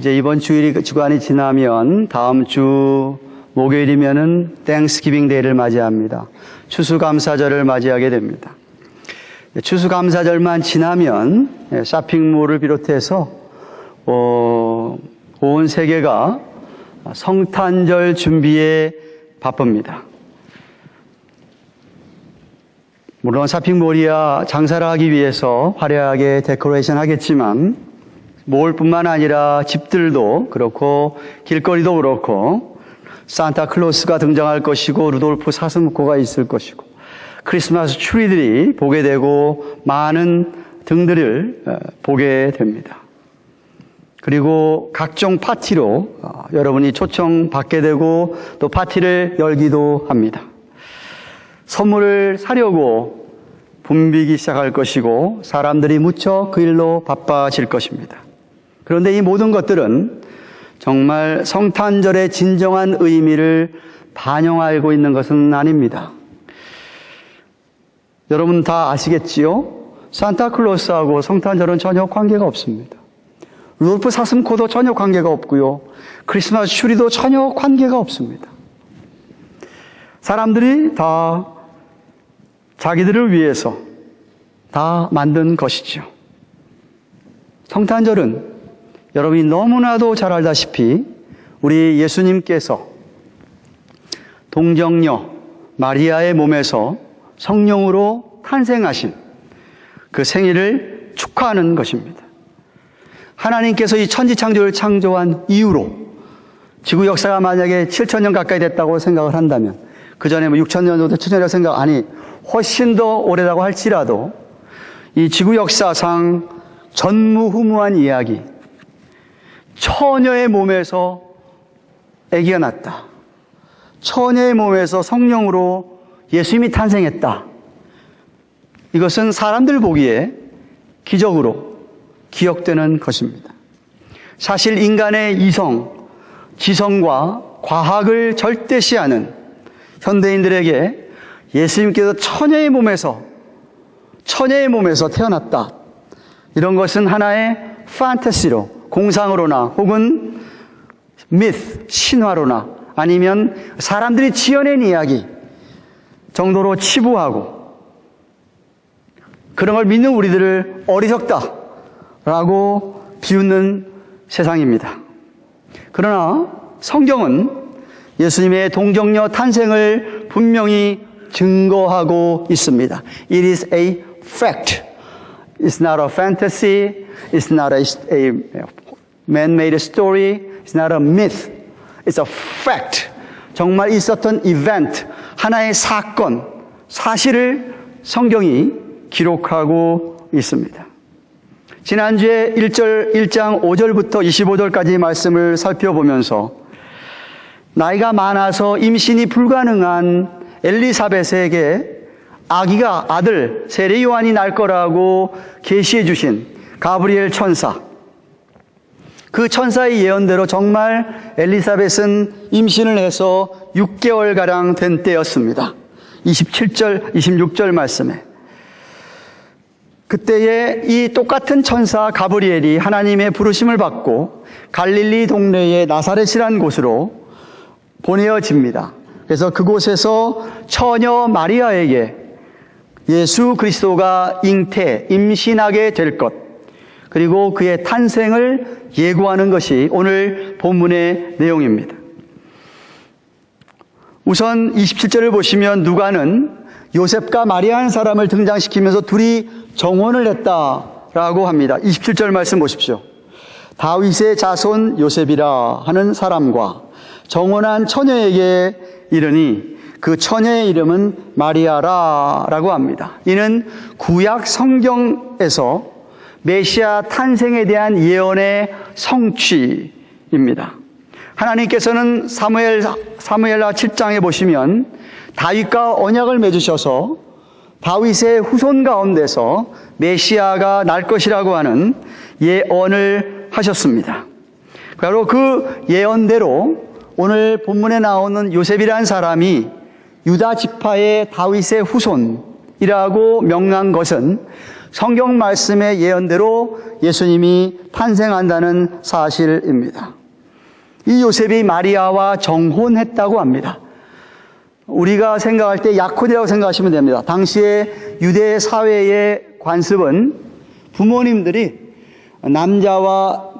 이제 이번 주간이 지나면 다음 주 목요일이면은 땡스기빙 데이를 맞이합니다. 추수감사절을 맞이하게 됩니다. 추수감사절만 지나면 쇼핑몰을 비롯해서 온 세계가 성탄절 준비에 바쁩니다. 물론 쇼핑몰이야 장사를 하기 위해서 화려하게 데코레이션 하겠지만 몰뿐만 아니라 집들도 그렇고 길거리도 그렇고 산타클로스가 등장할 것이고 루돌프 사슴코가 있을 것이고 크리스마스 트리들이 보게 되고 많은 등들을 보게 됩니다. 그리고 각종 파티로 여러분이 초청받게 되고 또 파티를 열기도 합니다. 선물을 사려고 붐비기 시작할 것이고 사람들이 무척 그 일로 바빠질 것입니다. 그런데 이 모든 것들은 정말 성탄절의 진정한 의미를 반영하고 있는 것은 아닙니다. 여러분 다 아시겠지요? 산타클로스하고 성탄절은 전혀 관계가 없습니다. 루돌프 사슴코도 전혀 관계가 없고요. 크리스마스 트리도 전혀 관계가 없습니다. 사람들이 다 자기들을 위해서 다 만든 것이죠. 성탄절은 여러분이 너무나도 잘 알다시피 우리 예수님께서 동정녀 마리아의 몸에서 성령으로 탄생하신 그 생일을 축하하는 것입니다. 하나님께서 이 천지창조를 창조한 이후로 지구 역사가 만약에 7,000년 가까이 됐다고 생각을 한다면 그 전에 6,000년 정도 7,000년이라고 생각 아니 훨씬 더 오래라고 할지라도 이 지구 역사상 전무후무한 이야기 처녀의 몸에서 아기가 났다. 처녀의 몸에서 성령으로 예수님이 탄생했다. 이것은 사람들 보기에 기적으로 기억되는 것입니다. 사실 인간의 이성, 지성과 과학을 절대시하는 현대인들에게 예수님께서 처녀의 몸에서 태어났다. 이런 것은 하나의 판타시로, 공상으로나 혹은 미스, 신화로나 아니면 사람들이 지어낸 이야기 정도로 치부하고 그런 걸 믿는 우리들을 어리석다라고 비웃는 세상입니다. 그러나 성경은 예수님의 동정녀 탄생을 분명히 증거하고 있습니다. It is a fact. It's not a fantasy. It's not a man-made story. It's not a myth. It's a fact. 정말 있었던 이벤트, 하나의 사건, 사실을 성경이 기록하고 있습니다. 지난주에 1장 5절부터 25절까지 말씀을 살펴보면서 나이가 많아서 임신이 불가능한 엘리사벳에게 아기가 아들 세례 요한이 날 거라고 계시해 주신 가브리엘 천사, 그 천사의 예언대로 정말 엘리사벳은 임신을 해서 6개월가량 된 때였습니다. 27절, 26절 말씀에 그때에 이 똑같은 천사 가브리엘이 하나님의 부르심을 받고 갈릴리 동네의 나사렛이라는 곳으로 보내어집니다. 그래서 그곳에서 처녀 마리아에게 예수 그리스도가 임신하게 될 것, 그리고 그의 탄생을 예고하는 것이 오늘 본문의 내용입니다. 우선 27절을 보시면 누가는 요셉과 마리아 한 사람을 등장시키면서 둘이 정혼을 했다라고 합니다. 27절 말씀 보십시오. 다윗의 자손 요셉이라 하는 사람과 정혼한 처녀에게 이르니 그 처녀의 이름은 마리아라라고 합니다. 이는 구약 성경에서 메시아 탄생에 대한 예언의 성취입니다. 하나님께서는 사무엘하 7장에 보시면 다윗과 언약을 맺으셔서 다윗의 후손 가운데서 메시아가 날 것이라고 하는 예언을 하셨습니다. 바로 그 예언대로 오늘 본문에 나오는 요셉이라는 사람이 유다 지파의 다윗의 후손이라고 명한 것은 성경 말씀의 예언대로 예수님이 탄생한다는 사실입니다. 이 요셉이 마리아와 정혼했다고 합니다. 우리가 생각할 때 약혼이라고 생각하시면 됩니다. 당시에 유대 사회의 관습은 부모님들이 남자와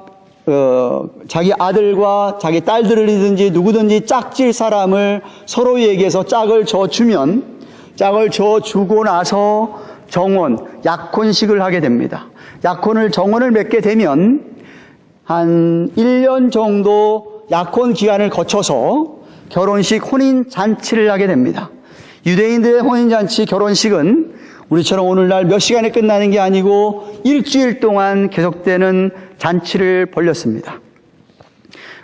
자기 아들과 자기 딸들이든지 누구든지 짝질 사람을 서로에게서 짝을 줘주고 나서 정혼, 약혼식을 하게 됩니다. 정혼을 맺게 되면 한 1년 정도 약혼 기간을 거쳐서 결혼식, 혼인 잔치를 하게 됩니다. 유대인들의 혼인 잔치, 결혼식은 우리처럼 오늘날 몇 시간에 끝나는 게 아니고 일주일 동안 계속되는 잔치를 벌였습니다.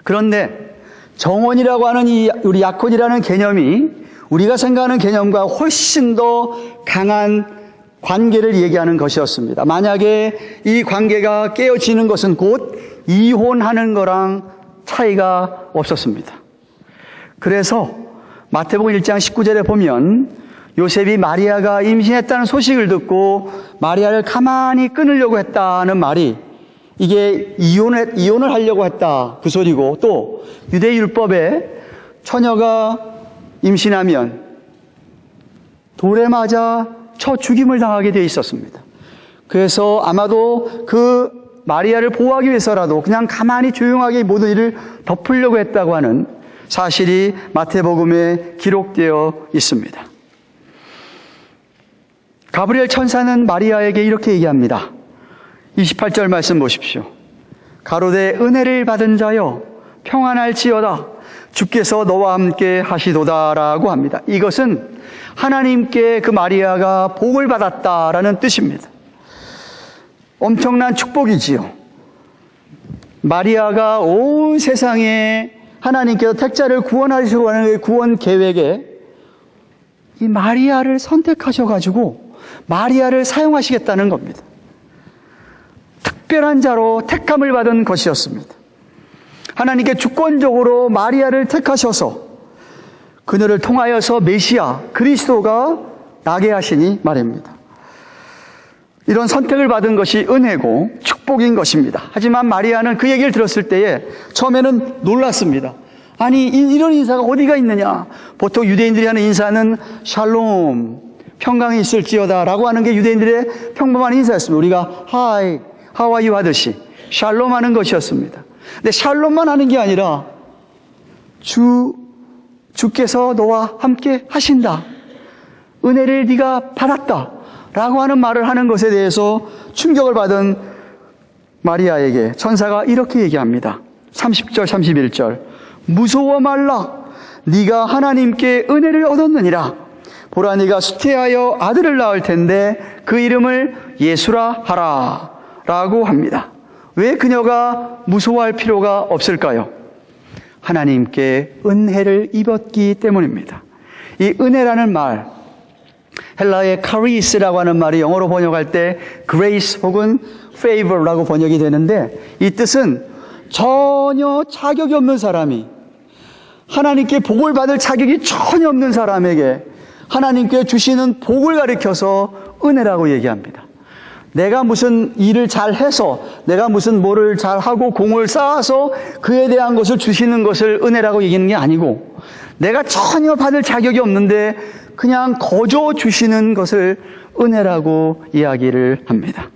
그런데 정혼이라고 하는 우리 약혼이라는 개념이 우리가 생각하는 개념과 훨씬 더 강한 관계를 얘기하는 것이었습니다. 만약에 이 관계가 깨어지는 것은 곧 이혼하는 거랑 차이가 없었습니다. 그래서 마태복음 1장 19절에 보면 요셉이 마리아가 임신했다는 소식을 듣고 마리아를 가만히 끊으려고 했다는 말이 이게 이혼을 하려고 했다 그 소리고, 또 유대 율법에 처녀가 임신하면 돌에 맞아 쳐 죽임을 당하게 되어 있었습니다. 그래서 아마도 그 마리아를 보호하기 위해서라도 그냥 가만히 조용하게 모든 일을 덮으려고 했다고 하는 사실이 마태복음에 기록되어 있습니다. 가브리엘 천사는 마리아에게 이렇게 얘기합니다. 28절 말씀 보십시오. 가로되 은혜를 받은 자여 평안할지어다 주께서 너와 함께 하시도다라고 합니다. 이것은 하나님께 그 마리아가 복을 받았다라는 뜻입니다. 엄청난 축복이지요. 마리아가 온 세상에 하나님께서 택자를 구원하시려고 하는 구원 계획에 이 마리아를 선택하셔가지고 마리아를 사용하시겠다는 겁니다. 특별한 자로 택함을 받은 것이었습니다. 하나님께 주권적으로 마리아를 택하셔서 그녀를 통하여서 메시아 그리스도가 나게 하시니 말입니다. 이런 선택을 받은 것이 은혜고 축복인 것입니다. 하지만 마리아는 그 얘기를 들었을 때에 처음에는 놀랐습니다. 아니 이런 인사가 어디가 있느냐. 보통 유대인들이 하는 인사는 샬롬 평강이 있을지어다 라고 하는 게 유대인들의 평범한 인사였습니다. 우리가 Hi, how are you 하듯이 샬롬 하는 것이었습니다. 근데 샬롬만 하는 게 아니라 주께서 너와 함께 하신다, 은혜를 네가 받았다 라고 하는 말을 하는 것에 대해서 충격을 받은 마리아에게 천사가 이렇게 얘기합니다. 30절 31절 무서워 말라 네가 하나님께 은혜를 얻었느니라. 보라 네가 수태하여 아들을 낳을 텐데 그 이름을 예수라 하라 라고 합니다. 왜 그녀가 무서워할 필요가 없을까요? 하나님께 은혜를 입었기 때문입니다. 이 은혜라는 말, 헬라의 카리스라고 하는 말이 영어로 번역할 때 grace 혹은 favor라고 번역이 되는데, 이 뜻은 전혀 자격이 없는 사람이 하나님께 복을 받을 자격이 전혀 없는 사람에게 하나님께 주시는 복을 가리켜서 은혜라고 얘기합니다. 내가 무슨 일을 잘해서, 내가 무슨 뭐를 잘하고 공을 쌓아서 그에 대한 것을 주시는 것을 은혜라고 얘기하는 게 아니고, 내가 전혀 받을 자격이 없는데 그냥 거저 주시는 것을 은혜라고 이야기를 합니다.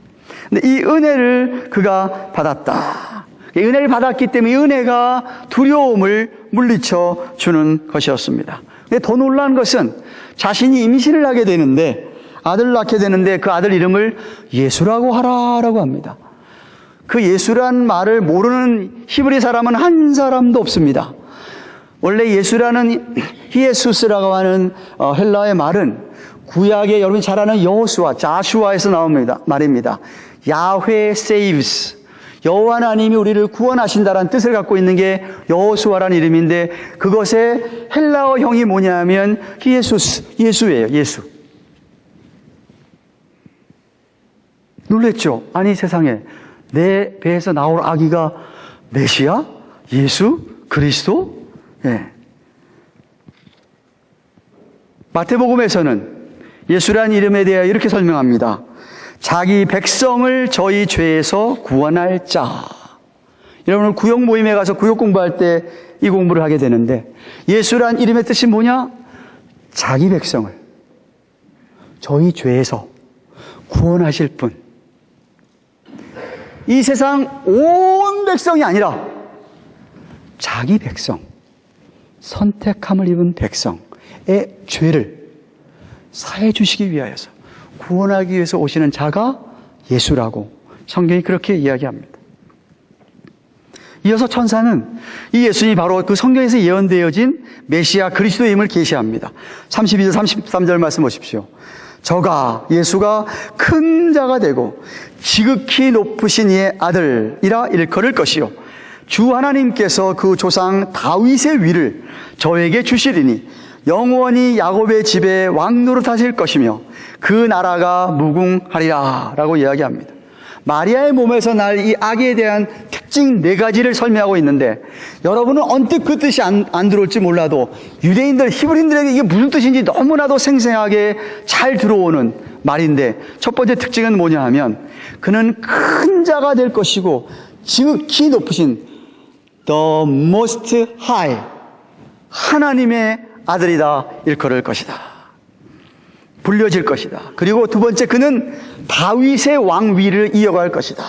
근데 이 은혜를 그가 받았다. 은혜를 받았기 때문에 은혜가 두려움을 물리쳐 주는 것이었습니다. 근데 더 놀라운 것은 자신이 임신을 하게 되는데, 아들을 낳게 되는데 그 아들 이름을 예수라고 하라라고 합니다. 그 예수란 말을 모르는 히브리 사람은 한 사람도 없습니다. 원래 예수라는 히에수스라고 하는 헬라의 말은 구약에 여러분이 잘 아는 여호수아, 자슈아에서 나옵니다. 말입니다. 야훼 saves, 여호와 하나님이 우리를 구원하신다라는 뜻을 갖고 있는 게 여호수아라는 이름인데, 그것의 헬라어형이 뭐냐면 히에수스, 예수예요. 예수. 놀랬죠? 아니 세상에 내 배에서 나올 아기가 메시아? 예수? 그리스도? 예. 마태복음에서는 예수라는 이름에 대해 이렇게 설명합니다. 자기 백성을 저희 죄에서 구원할 자. 여러분 구역 모임에 가서 구역 공부할 때 이 공부를 하게 되는데 예수란 이름의 뜻이 뭐냐? 자기 백성을 저희 죄에서 구원하실 분. 이 세상 온 백성이 아니라 자기 백성, 선택함을 입은 백성의 죄를 사해 주시기 위하여서 구원하기 위해서 오시는 자가 예수라고 성경이 그렇게 이야기합니다. 이어서 천사는 이 예수님이 바로 그 성경에서 예언되어진 메시아 그리스도임을 계시합니다. 32절 33절 말씀 보십시오. 저가 예수가 큰 자가 되고 지극히 높으신 이의 아들이라 일컬을 것이요 주 하나님께서 그 조상 다윗의 위를 저에게 주시리니 영원히 야곱의 집에 왕노릇 하실 것이며 그 나라가 무궁하리라 라고 이야기합니다. 마리아의 몸에서 날 이 아기에 대한 특징 4가지를 설명하고 있는데 여러분은 언뜻 그 뜻이 안 들어올지 몰라도 유대인들, 히브리인들에게 이게 무슨 뜻인지 너무나도 생생하게 잘 들어오는 말인데 첫 번째 특징은 뭐냐 하면 그는 큰 자가 될 것이고 지극히 높으신 The Most High 하나님의 아들이다 일컬을 것이다. 불려질 것이다. 그리고 두 번째 그는 다윗의 왕위를 이어갈 것이다.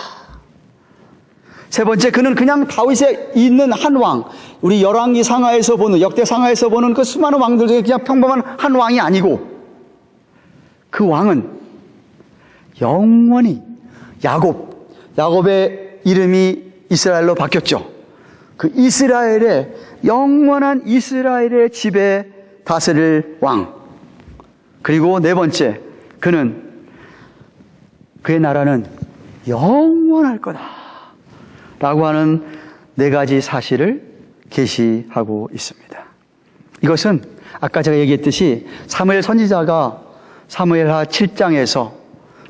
세 번째 그는 그냥 다윗에 있는 한 왕, 우리 열왕기 상하에서 보는 역대 상하에서 보는 그 수많은 왕들 중에 그냥 평범한 한 왕이 아니고 그 왕은 영원히 야곱의 이름이 이스라엘로 바뀌었죠. 그 이스라엘의 영원한 이스라엘의 집에 다스릴 왕. 그리고 네 번째, 그의 나라는 영원할 거다. 라고 하는 4가지 사실을 계시하고 있습니다. 이것은 아까 제가 얘기했듯이 사무엘 선지자가 사무엘하 7장에서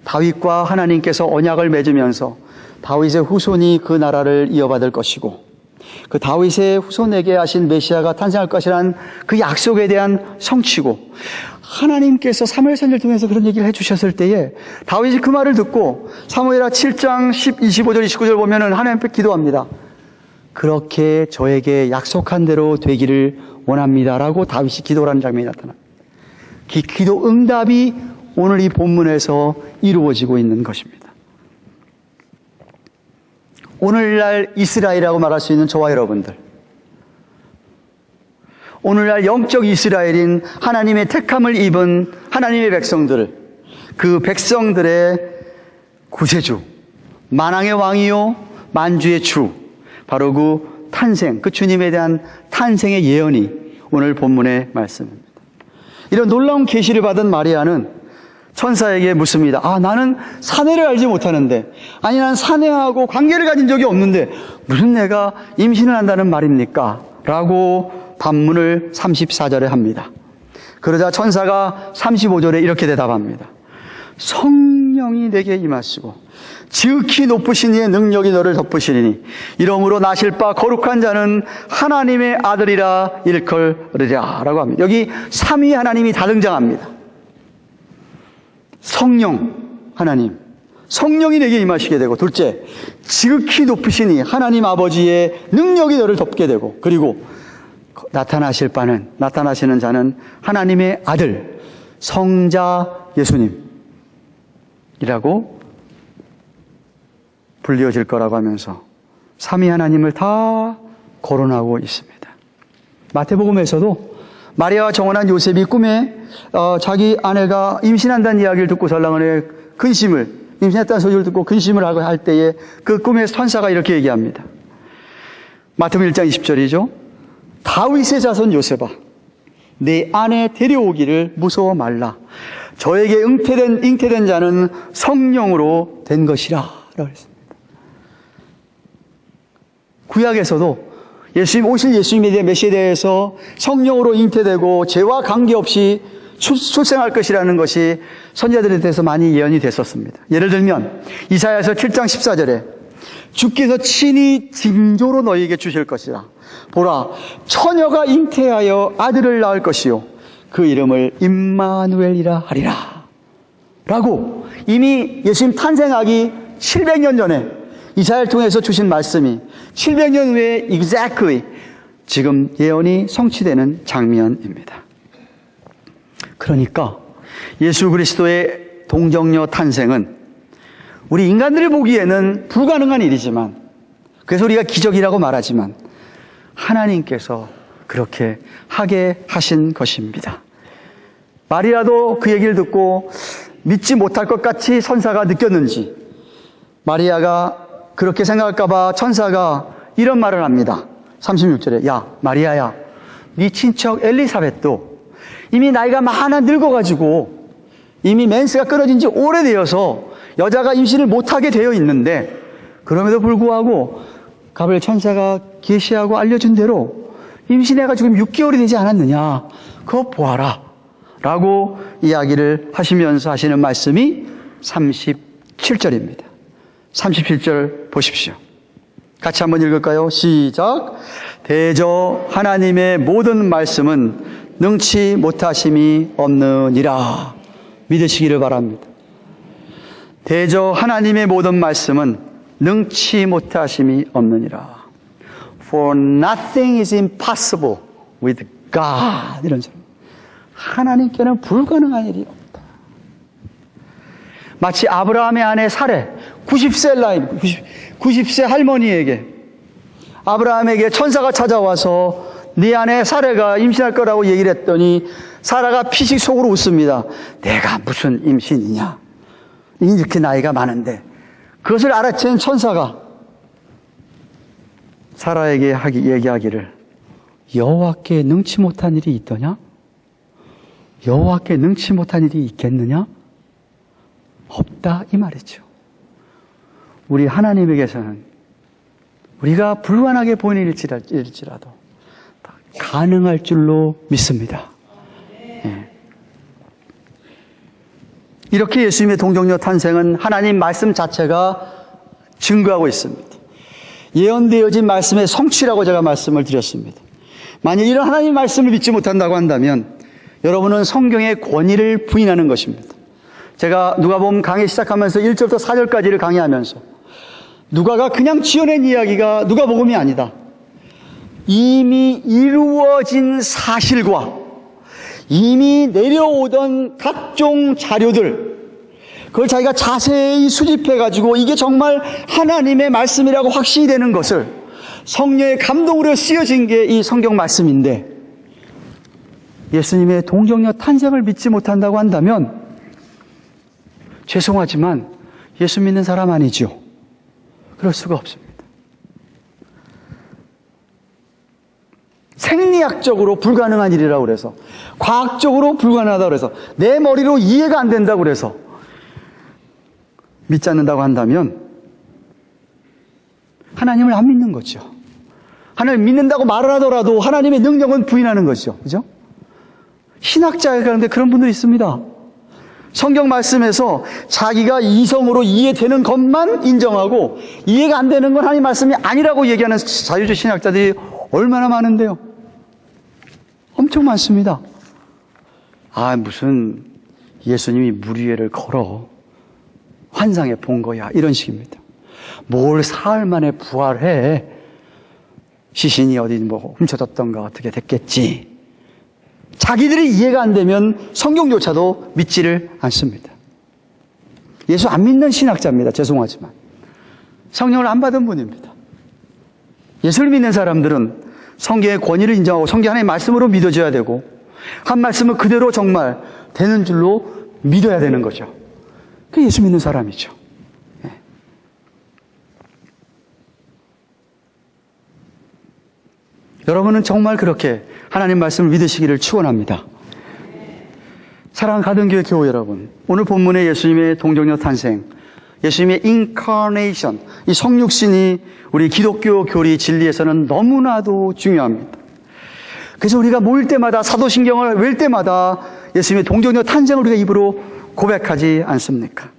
다윗과 하나님께서 언약을 맺으면서 다윗의 후손이 그 나라를 이어받을 것이고 그 다윗의 후손에게 하신 메시아가 탄생할 것이라는 그 약속에 대한 성취고 하나님께서 사무엘 선지자를 통해서 그런 얘기를 해주셨을 때에 다윗이 그 말을 듣고 사무엘하 7장 25절 29절 보면은 하나님 앞에 기도합니다. 그렇게 저에게 약속한 대로 되기를 원합니다라고 다윗이 기도하는 장면이 나타납니다. 기도 응답이 오늘 이 본문에서 이루어지고 있는 것입니다. 오늘날 이스라엘이라고 말할 수 있는 저와 여러분들, 오늘날 영적 이스라엘인 하나님의 택함을 입은 하나님의 백성들, 그 백성들의 구세주, 만왕의 왕이요 만주의 주, 바로 그 탄생, 그 주님에 대한 탄생의 예언이 오늘 본문의 말씀입니다. 이런 놀라운 계시를 받은 마리아는 천사에게 묻습니다. 나는 사내를 알지 못하는데, 아니 난 사내하고 관계를 가진 적이 없는데 무슨 내가 임신을 한다는 말입니까? 라고 반문을 34절에 합니다. 그러자 천사가 35절에 이렇게 대답합니다. 성령이 내게 임하시고 지극히 높으신 이의 능력이 너를 덮으시리니 이러므로 나실 바 거룩한 자는 하나님의 아들이라 일컬으리라 라고 합니다. 여기 삼위 하나님이 다 등장합니다. 성령 하나님, 성령이 내게 임하시게 되고, 둘째 지극히 높으시니 하나님 아버지의 능력이 너를 덮게 되고, 그리고 나타나시는 자는 하나님의 아들 성자 예수님이라고 불려질 거라고 하면서 삼위 하나님을 다 거론하고 있습니다. 마태복음에서도 마리아와 정혼한 요셉이 꿈에 자기 아내가 임신한다는 이야기를 듣고 설랑을 임신했다는 소식을 듣고 근심을 하고 할 때에 그 꿈의 천사가 이렇게 얘기합니다. 마태복음 1장 20절이죠. 다윗의 자손 요셉아, 내 아내 데려오기를 무서워 말라. 저에게 잉태된 자는 성령으로 된 것이라 라고 했습니다. 구약에서도 예수님에 대한 메시아에 대해서 성령으로 잉태되고 죄와 관계없이 출생할 것이라는 것이 선지자들에 대해서 많이 예언이 됐었습니다. 예를 들면 이사야서 7장 14절에 주께서 친히 징조로 너희에게 주실 것이라. 보라, 처녀가 잉태하여 아들을 낳을 것이요 그 이름을 임마누엘이라 하리라 라고 이미 예수님 탄생하기 700년 전에 이사야를 통해서 주신 말씀이 700년 후에 exactly 지금 예언이 성취되는 장면입니다. 그러니까 예수 그리스도의 동정녀 탄생은 우리 인간들이 보기에는 불가능한 일이지만, 그래서 우리가 기적이라고 말하지만 하나님께서 그렇게 하게 하신 것입니다. 마리아도 그 얘기를 듣고 믿지 못할 것 같이 천사가 느꼈는지 마리아가 그렇게 생각할까 봐 천사가 이런 말을 합니다. 36절에 야 마리아야, 네 친척 엘리사벳도 이미 나이가 많아 늙어가지고 이미 멘스가 끊어진 지 오래되어서 여자가 임신을 못하게 되어 있는데, 그럼에도 불구하고 가브리엘 천사가 계시하고 알려준 대로 임신해가지고 6개월이 되지 않았느냐, 그거 보아라 라고 이야기를 하시면서 하시는 말씀이 37절입니다. 37절 보십시오. 같이 한번 읽을까요? 시작. 대저 하나님의 모든 말씀은 능치 못하심이 없느니라. 믿으시기를 바랍니다. 대저 하나님의 모든 말씀은 능치 못하심이 없느니라. For nothing is impossible with God. 이런 소리. 하나님께는 불가능한 일이 없다. 마치 아브라함의 아내 사레, 90세 라인, 90세 할머니에게 아브라함에게 천사가 찾아와서 네 아내 사레가 임신할 거라고 얘기를 했더니 사라가 피식 속으로 웃습니다. 내가 무슨 임신이냐. 이렇게 나이가 많은데. 그것을 알아챈 천사가 사라에게 얘기하기를 여호와께 능치 못한 일이 있더냐? 여호와께 능치 못한 일이 있겠느냐? 없다 이 말이죠. 우리 하나님에게서는 우리가 불가능하게 보이는 일일지라도 다 가능할 줄로 믿습니다. 예. 이렇게 예수님의 동정녀 탄생은 하나님 말씀 자체가 증거하고 있습니다. 예언되어진 말씀의 성취라고 제가 말씀을 드렸습니다. 만약 이런 하나님 말씀을 믿지 못한다고 한다면 여러분은 성경의 권위를 부인하는 것입니다. 제가 누가복음 강의 시작하면서 1절부터 4절까지를 강의하면서 누가가 그냥 지어낸 이야기가 누가복음이 아니다. 이미 이루어진 사실과 이미 내려오던 각종 자료들, 그걸 자기가 자세히 수집해가지고 이게 정말 하나님의 말씀이라고 확신이 되는 것을 성령의 감동으로 쓰여진 게 이 성경 말씀인데, 예수님의 동정녀 탄생을 믿지 못한다고 한다면 죄송하지만 예수 믿는 사람 아니죠. 그럴 수가 없습니다. 생리학적으로 불가능한 일이라고 그래서, 과학적으로 불가능하다고 그래서, 내 머리로 이해가 안 된다고 그래서 믿지 않는다고 한다면 하나님을 안 믿는 거죠. 하나님 믿는다고 말을 하더라도 하나님의 능력은 부인하는 거죠. 그죠? 신학자에 가는데 그런 분들이 있습니다. 성경 말씀에서 자기가 이성으로 이해되는 것만 인정하고 이해가 안 되는 건 하나님 말씀이 아니라고 얘기하는 자유주의 신학자들이 얼마나 많은데요. 엄청 많습니다. 무슨 예수님이 물 위를 걸어 환상에 본 거야, 이런 식입니다. 뭘 사흘 만에 부활해. 시신이 어디 훔쳐졌던가 어떻게 됐겠지. 자기들이 이해가 안 되면 성경조차도 믿지를 않습니다. 예수 안 믿는 신학자입니다. 죄송하지만 성령을 안 받은 분입니다. 예수를 믿는 사람들은 성경의 권위를 인정하고 성경 하나님의 말씀으로 믿어줘야 되고, 한 말씀은 그대로 정말 되는 줄로 믿어야 되는 거죠. 그게 예수 믿는 사람이죠. 예. 여러분은 정말 그렇게 하나님 말씀을 믿으시기를 축원합니다. 사랑하는 가든교회 교우 여러분, 오늘 본문의 예수님의 동정녀 탄생, 예수님의 인카네이션, 이 성육신이 우리 기독교 교리 진리에서는 너무나도 중요합니다. 그래서 우리가 모일 때마다, 사도신경을 외울 때마다 예수님의 동정녀 탄생을 우리가 입으로 고백하지 않습니까?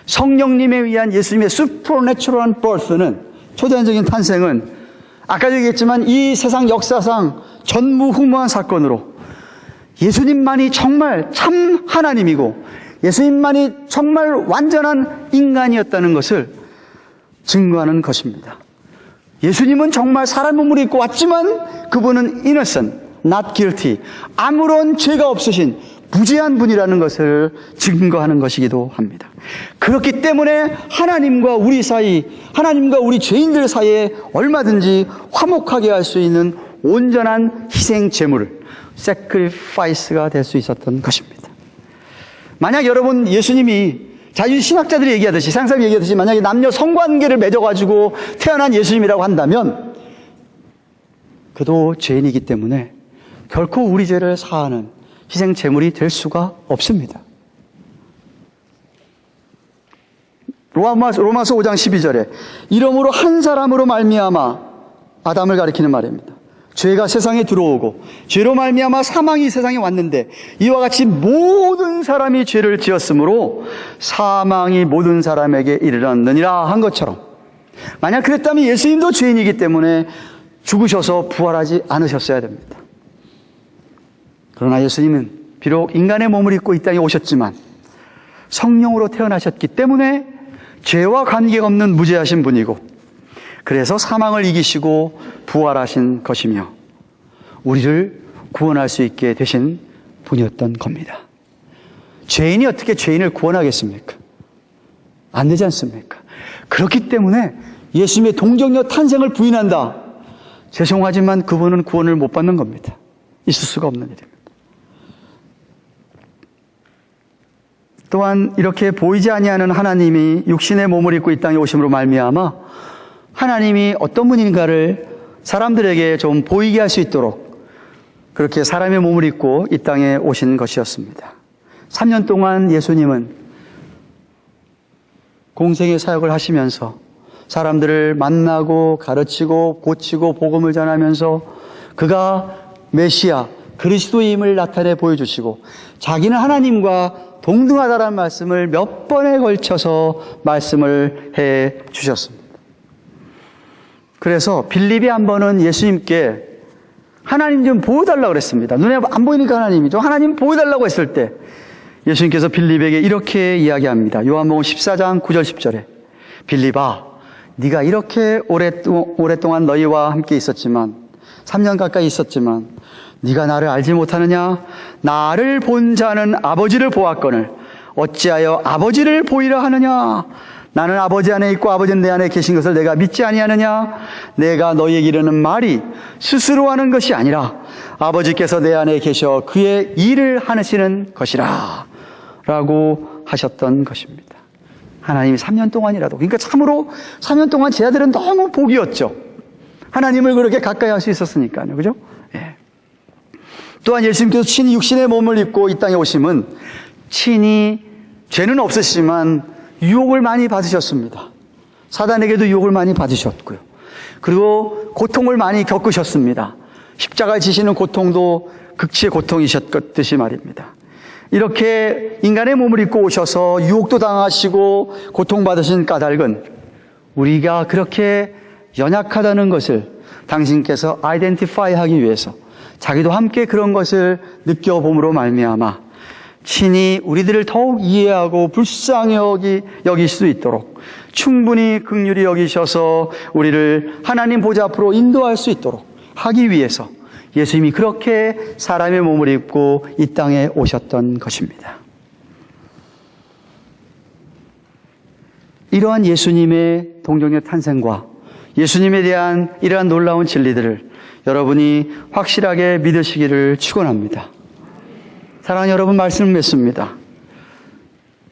성령님에 의한 예수님의 supernatural birth는, 초자연적인 탄생은 아까도 얘기했지만 이 세상 역사상 전무후무한 사건으로 예수님만이 정말 참 하나님이고 예수님만이 정말 완전한 인간이었다는 것을 증거하는 것입니다. 예수님은 정말 사람 몸을 입고 왔지만 그분은 innocent, not guilty, 아무런 죄가 없으신 무죄한 분이라는 것을 증거하는 것이기도 합니다. 그렇기 때문에 하나님과 우리 사이, 하나님과 우리 죄인들 사이에 얼마든지 화목하게 할 수 있는 온전한 희생 제물, sacrifice가 될 수 있었던 것입니다. 만약 여러분 예수님이 자유신학자들이 얘기하듯이, 세상 사람이 얘기하듯이 만약에 남녀 성관계를 맺어가지고 태어난 예수님이라고 한다면 그도 죄인이기 때문에 결코 우리 죄를 사하는 희생 제물이 될 수가 없습니다. 로마서 5장 12절에 이러므로 한 사람으로 말미암아, 아담을 가리키는 말입니다. 죄가 세상에 들어오고 죄로 말미암아 사망이 세상에 왔는데 이와 같이 모든 사람이 죄를 지었으므로 사망이 모든 사람에게 이르렀느니라 한 것처럼, 만약 그랬다면 예수님도 죄인이기 때문에 죽으셔서 부활하지 않으셨어야 됩니다. 그러나 예수님은 비록 인간의 몸을 입고 이 땅에 오셨지만 성령으로 태어나셨기 때문에 죄와 관계가 없는 무죄하신 분이고, 그래서 사망을 이기시고 부활하신 것이며 우리를 구원할 수 있게 되신 분이었던 겁니다. 죄인이 어떻게 죄인을 구원하겠습니까? 안 되지 않습니까? 그렇기 때문에 예수님의 동정녀 탄생을 부인한다? 죄송하지만 그분은 구원을 못 받는 겁니다. 있을 수가 없는 일입니다. 또한 이렇게 보이지 아니하는 하나님이 육신의 몸을 입고 이 땅에 오심으로 말미암아 하나님이 어떤 분인가를 사람들에게 좀 보이게 할 수 있도록 그렇게 사람의 몸을 입고 이 땅에 오신 것이었습니다. 3년 동안 예수님은 공생의 사역을 하시면서 사람들을 만나고 가르치고 고치고 복음을 전하면서 그가 메시아 그리스도임을 나타내 보여주시고 자기는 하나님과 동등하다라는 말씀을 몇 번에 걸쳐서 말씀을 해 주셨습니다. 그래서 빌립이 한 번은 예수님께 하나님 좀 보여달라고 그랬습니다. 눈에 안 보이니까 하나님이 좀 하나님 보여달라고 했을 때 예수님께서 빌립에게 이렇게 이야기합니다. 요한복음 14장 9절 10절에 빌립아, 네가 이렇게 오랫동안 너희와 함께 있었지만 3년 가까이 있었지만 네가 나를 알지 못하느냐? 나를 본 자는 아버지를 보았거늘 어찌하여 아버지를 보이라 하느냐? 나는 아버지 안에 있고 아버지는 내 안에 계신 것을 내가 믿지 아니하느냐? 내가 너희에게 이르는 말이 스스로 하는 것이 아니라 아버지께서 내 안에 계셔 그의 일을 하시는 것이라 라고 하셨던 것입니다. 하나님이 3년 동안이라도, 그러니까 참으로 3년 동안 제 아들은 너무 복이었죠. 하나님을 그렇게 가까이 할 수 있었으니까요. 그죠? 예. 또한 예수님께서 친히 육신의 몸을 입고 이 땅에 오심은 친히 죄는 없으시지만 유혹을 많이 받으셨습니다. 사단에게도 유혹을 많이 받으셨고요. 그리고 고통을 많이 겪으셨습니다. 십자가에 지시는 고통도 극치의 고통이셨듯이 말입니다. 이렇게 인간의 몸을 입고 오셔서 유혹도 당하시고 고통받으신 까닭은 우리가 그렇게 연약하다는 것을 당신께서 아이덴티파이 하기 위해서 자기도 함께 그런 것을 느껴봄으로 말미암아 친히 우리들을 더욱 이해하고 불쌍히 여길 수 있도록 충분히 긍휼히 여기셔서 우리를 하나님 보좌 앞으로 인도할 수 있도록 하기 위해서 예수님이 그렇게 사람의 몸을 입고 이 땅에 오셨던 것입니다. 이러한 예수님의 동정녀 탄생과 예수님에 대한 이러한 놀라운 진리들을 여러분이 확실하게 믿으시기를 축원합니다. 사랑하는 여러분, 말씀을 맺습니다.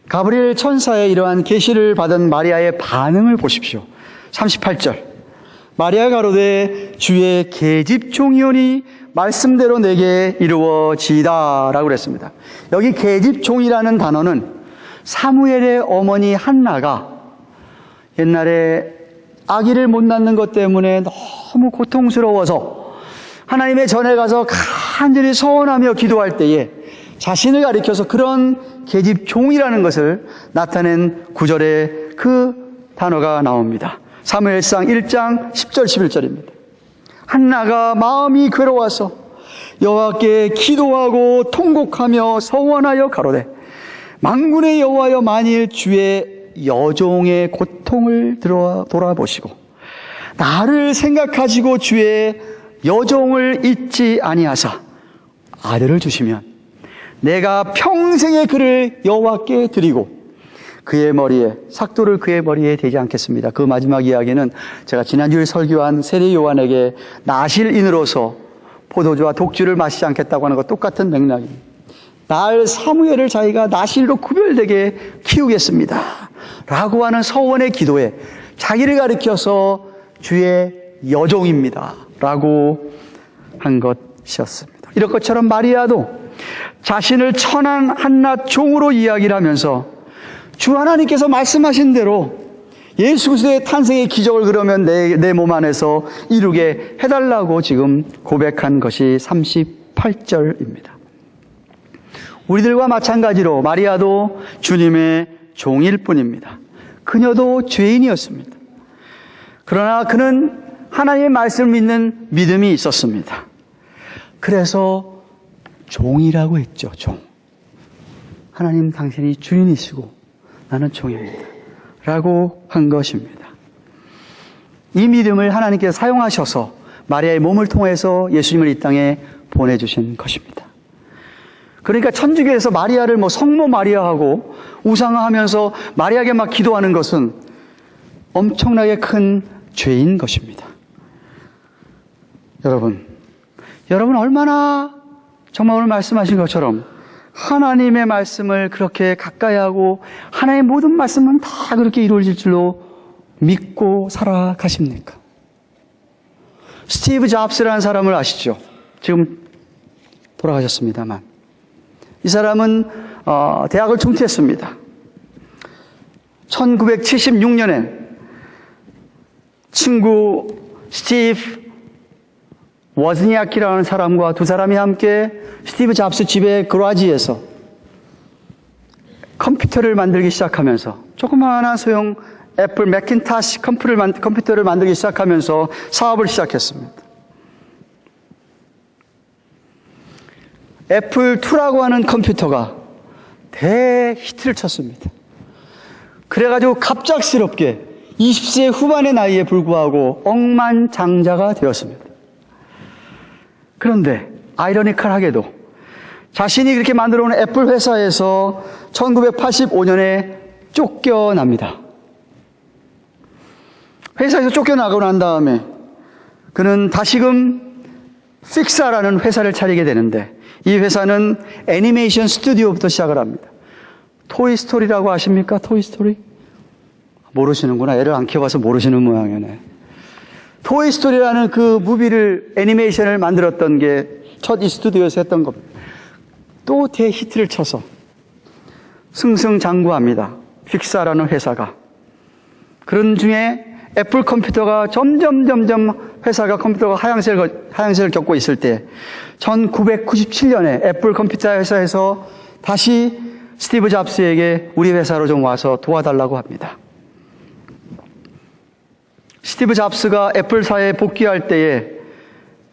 가브리엘 천사의 이러한 계시를 받은 마리아의 반응을 보십시오. 38절. 마리아가 가로되 주의 계집종이오니 말씀대로 내게 이루어지이다 라고 그랬습니다. 여기 계집종이라는 단어는 사무엘의 어머니 한나가 옛날에 아기를 못 낳는 것 때문에 너무 고통스러워서 하나님의 전에 가서 간절히 서원하며 기도할 때에 자신을 가리켜서 그런 계집종이라는 것을 나타낸 구절에 그 단어가 나옵니다. 사무엘상 1장 10절 11절입니다. 한나가 마음이 괴로워서 여호와께 기도하고 통곡하며 서원하여 가로되 만군의 여호와여, 만일 주의 여종의 고통을 돌아보시고 나를 생각하시고 주의 여종을 잊지 아니하사 아들을 주시면 내가 평생의 그를 여호와께 드리고 그의 머리에 삭도를 그의 머리에 대지 않겠습니다. 그 마지막 이야기는 제가 지난주에 설교한 세례 요한에게 나실인으로서 포도주와 독주를 마시지 않겠다고 하는 것 똑같은 맥락입니다. 날 사무엘을 자기가 나실로 구별되게 키우겠습니다 라고 하는 서원의 기도에 자기를 가리켜서 주의 여종입니다 라고 한 것이었습니다. 이런 것처럼 마리아도 자신을 천한 한낱 종으로 이야기를 하면서 주 하나님께서 말씀하신 대로 예수 그리스도의 탄생의 기적을 그러면 내 몸 안에서 이루게 해달라고 지금 고백한 것이 38절입니다. 우리들과 마찬가지로 마리아도 주님의 종일 뿐입니다. 그녀도 죄인이었습니다. 그러나 그는 하나님의 말씀을 믿는 믿음이 있었습니다. 그래서 종이라고 했죠. 종. 하나님 당신이 주인이시고 나는 종입니다 라고 한 것입니다. 이 믿음을 하나님께서 사용하셔서 마리아의 몸을 통해서 예수님을 이 땅에 보내주신 것입니다. 그러니까 천주교에서 마리아를 성모 마리아하고 우상화하면서 마리아에게 막 기도하는 것은 엄청나게 큰 죄인 것입니다. 여러분 얼마나 정말 오늘 말씀하신 것처럼 하나님의 말씀을 그렇게 가까이 하고 하나님의 모든 말씀은 다 그렇게 이루어질 줄로 믿고 살아가십니까? 스티브 잡스라는 사람을 아시죠? 지금 돌아가셨습니다만 이 사람은 대학을 중퇴했습니다. 1976년에 친구 스티브 워즈니아키라는 사람과 두 사람이 함께 스티브 잡스 집의 그라지에서 컴퓨터를 만들기 시작하면서 조그마한 소형 애플 매킨토시 컴퓨터를 만들기 시작하면서 사업을 시작했습니다. 애플2라고 하는 컴퓨터가 대히트를 쳤습니다. 그래가지고 갑작스럽게 20세 후반의 나이에 불구하고 억만장자가 되었습니다. 그런데 아이러니컬하게도 자신이 그렇게 만들어 온 애플 회사에서 1985년에 쫓겨납니다. 회사에서 쫓겨나고 난 다음에 그는 다시금 픽사라는 회사를 차리게 되는데 이 회사는 애니메이션 스튜디오부터 시작을 합니다. 토이스토리라고 아십니까? 토이스토리? 모르시는구나. 애를 안 키워봐서 모르시는 모양이네. 토이스토리라는 그 무비를 애니메이션을 만들었던 게 첫 이 스튜디오에서 했던 겁니다. 또 대히트를 쳐서 승승장구합니다. 픽사라는 회사가. 그런 중에 애플 컴퓨터가 점점 회사가 컴퓨터가 하향세를 겪고 있을 때 1997년에 애플 컴퓨터 회사에서 다시 스티브 잡스에게 우리 회사로 좀 와서 도와달라고 합니다. 스티브 잡스가 애플사에 복귀할 때에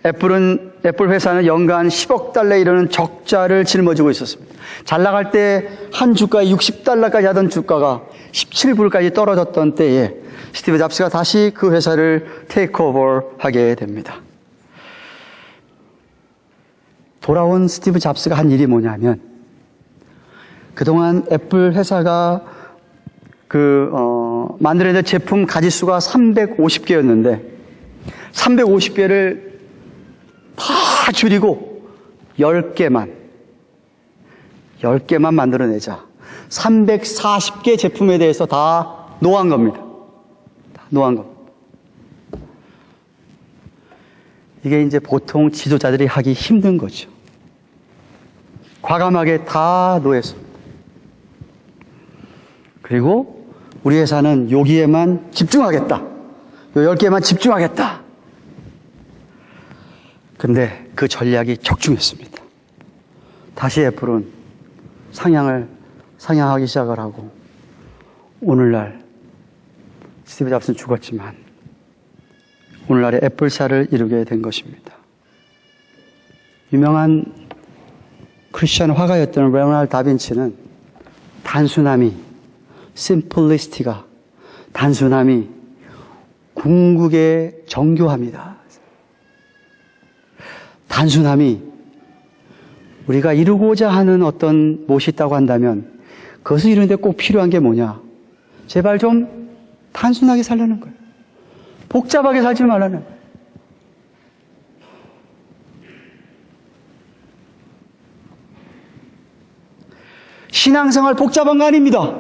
애플 회사는 연간 10억 달러에 이르는 적자를 짊어지고 있었습니다. 잘 나갈 때 한 주가에 60달러까지 하던 주가가 17불까지 떨어졌던 때에 스티브 잡스가 다시 그 회사를 테이크오버하게 됩니다. 돌아온 스티브 잡스가 한 일이 뭐냐면 그동안 애플 회사가 만들어낸 제품 가지수가 350개였는데 350개를 다 줄이고 10개만 만들어내자. 340개 제품에 대해서 다 노한 겁니다. 이게 이제 보통 지도자들이 하기 힘든 거죠. 과감하게 다 노했습니다. 그리고 우리 회사는 여기에만 집중하겠다. 요 10개만 집중하겠다. 근데 그 전략이 적중했습니다. 다시 애플은 상향하기 시작을 하고 오늘날 스티브 잡스는 죽었지만 오늘날의 애플사를 이루게 된 것입니다. 유명한 크리스천 화가였던 레오나르도 다빈치는 단순함이, 심플리스티가, 단순함이 궁극의 정교함이다. 단순함이 우리가 이루고자 하는 어떤 무엇이 있다고 한다면 그것을 이루는데 꼭 필요한 게 뭐냐? 제발 좀 단순하게 살려는 거예요. 복잡하게 살지 말라는 거예요. 신앙생활 복잡한 거 아닙니다.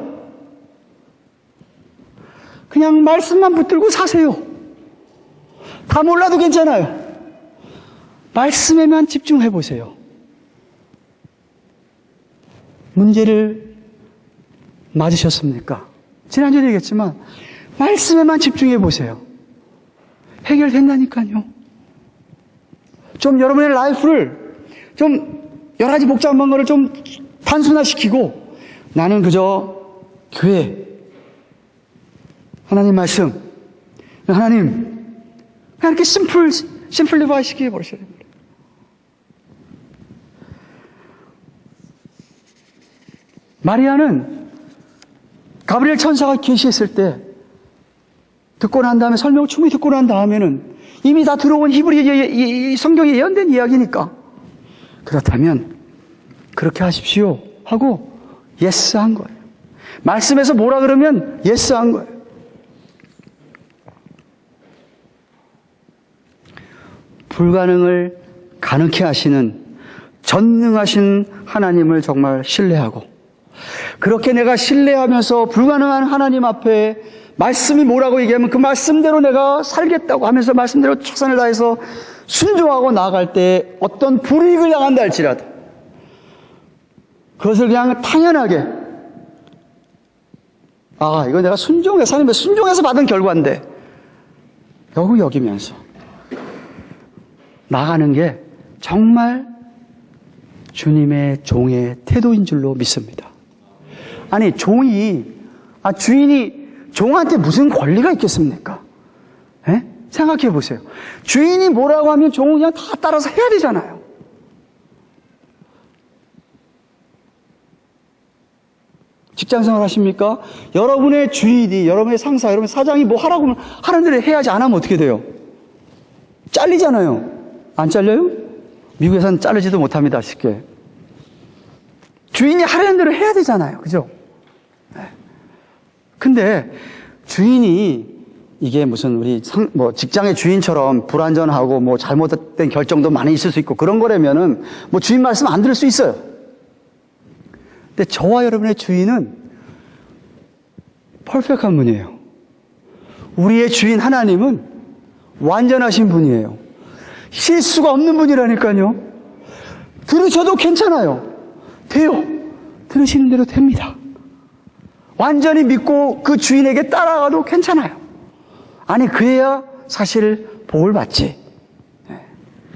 그냥 말씀만 붙들고 사세요. 다 몰라도 괜찮아요. 말씀에만 집중해 보세요. 문제를 맞으셨습니까? 지난주에 얘기했지만 말씀에만 집중해 보세요. 해결된다니까요. 좀 여러분의 라이프를 좀 여러 가지 복잡한 거를 좀 단순화시키고 나는 그저 교회, 하나님 말씀, 하나님 그냥 이렇게 심플리파이 시키게 버리셔야 됩니다. 마리아는 가브리엘 천사가 계시했을 때 듣고 난 다음에 설명을 충분히 듣고 난 다음에는 이미 다 들어온 히브리 성경에 예언된 이야기니까 그렇다면 그렇게 하십시오 하고 예스 한 거예요. 말씀에서 뭐라 그러면 예스 한 거예요. 불가능을 가능케 하시는 전능하신 하나님을 정말 신뢰하고 그렇게 내가 신뢰하면서 불가능한 하나님 앞에 말씀이 뭐라고 얘기하면 그 말씀대로 내가 살겠다고 하면서 말씀대로 최선을 다해서 순종하고 나아갈 때 어떤 불이익을 당한다 할지라도 그것을 그냥 당연하게 이거 내가 순종해서 받은 결과인데 여기면서 나가는 게 정말 주님의 종의 태도인 줄로 믿습니다. 아니 주인이 종한테 무슨 권리가 있겠습니까? 생각해 보세요. 주인이 뭐라고 하면 종은 그냥 다 따라서 해야 되잖아요. 직장생활 하십니까? 여러분의 주인이, 여러분의 상사, 여러분의 사장이 뭐 하라고 하면 하는 대로 해야지 안 하면 어떻게 돼요? 잘리잖아요. 안 잘려요? 미국에서는 자르지도 못합니다, 쉽게. 주인이 하라는 대로 해야 되잖아요. 그죠? 근데 주인이 이게 무슨 우리 직장의 주인처럼 불완전하고 잘못된 결정도 많이 있을 수 있고 그런 거라면은 주인 말씀 안 들을 수 있어요. 근데 저와 여러분의 주인은 퍼펙트한 분이에요. 우리의 주인 하나님은 완전하신 분이에요. 실수가 없는 분이라니까요. 들으셔도 괜찮아요. 돼요. 들으시는 대로 됩니다. 완전히 믿고 그 주인에게 따라가도 괜찮아요. 아니 그래야 사실 복을 받지.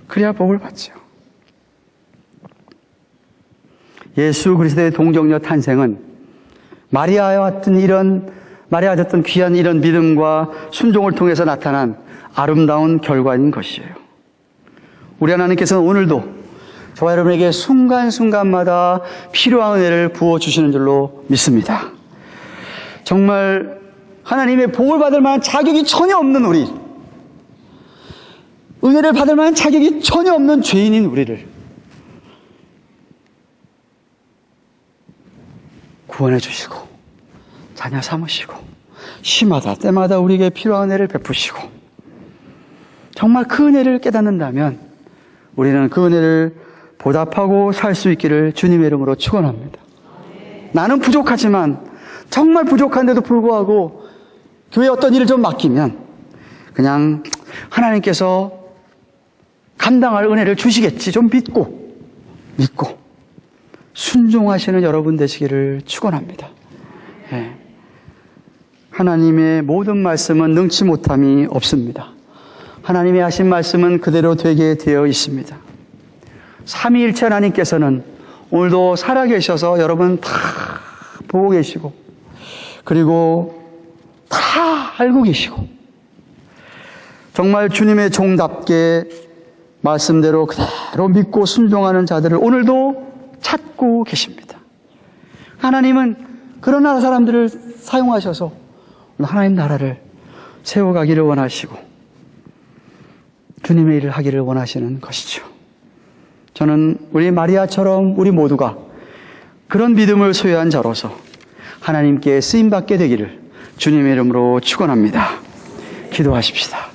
그래야 복을 받죠. 예수 그리스도의 동정녀 탄생은 마리아와 같은 귀한 이런 믿음과 순종을 통해서 나타난 아름다운 결과인 것이에요. 우리 하나님께서는 오늘도 저와 여러분에게 순간순간마다 필요한 은혜를 부어주시는 줄로 믿습니다. 정말 하나님의 복을 받을 만한 자격이 전혀 없는 우리, 은혜를 받을 만한 자격이 전혀 없는 죄인인 우리를 구원해 주시고 자녀 삼으시고 시마다 때마다 우리에게 필요한 은혜를 베푸시고 정말 그 은혜를 깨닫는다면 우리는 그 은혜를 보답하고 살 수 있기를 주님의 이름으로 축원합니다. 나는 부족하지만 정말 부족한데도 불구하고 교회에 어떤 일을 좀 맡기면 그냥 하나님께서 감당할 은혜를 주시겠지 좀 믿고 순종하시는 여러분 되시기를 축원합니다. 하나님의 모든 말씀은 능치 못함이 없습니다. 하나님의 하신 말씀은 그대로 되게 되어 있습니다. 삼위일체 하나님께서는 오늘도 살아계셔서 여러분 다 보고 계시고 그리고 다 알고 계시고 정말 주님의 종답게 말씀대로 그대로 믿고 순종하는 자들을 오늘도 찾고 계십니다. 하나님은 그런 나라 사람들을 사용하셔서 하나님 나라를 세워가기를 원하시고 주님의 일을 하기를 원하시는 것이죠. 저는 우리 마리아처럼 우리 모두가 그런 믿음을 소유한 자로서 하나님께 쓰임받게 되기를 주님의 이름으로 축원합니다. 기도하십시다.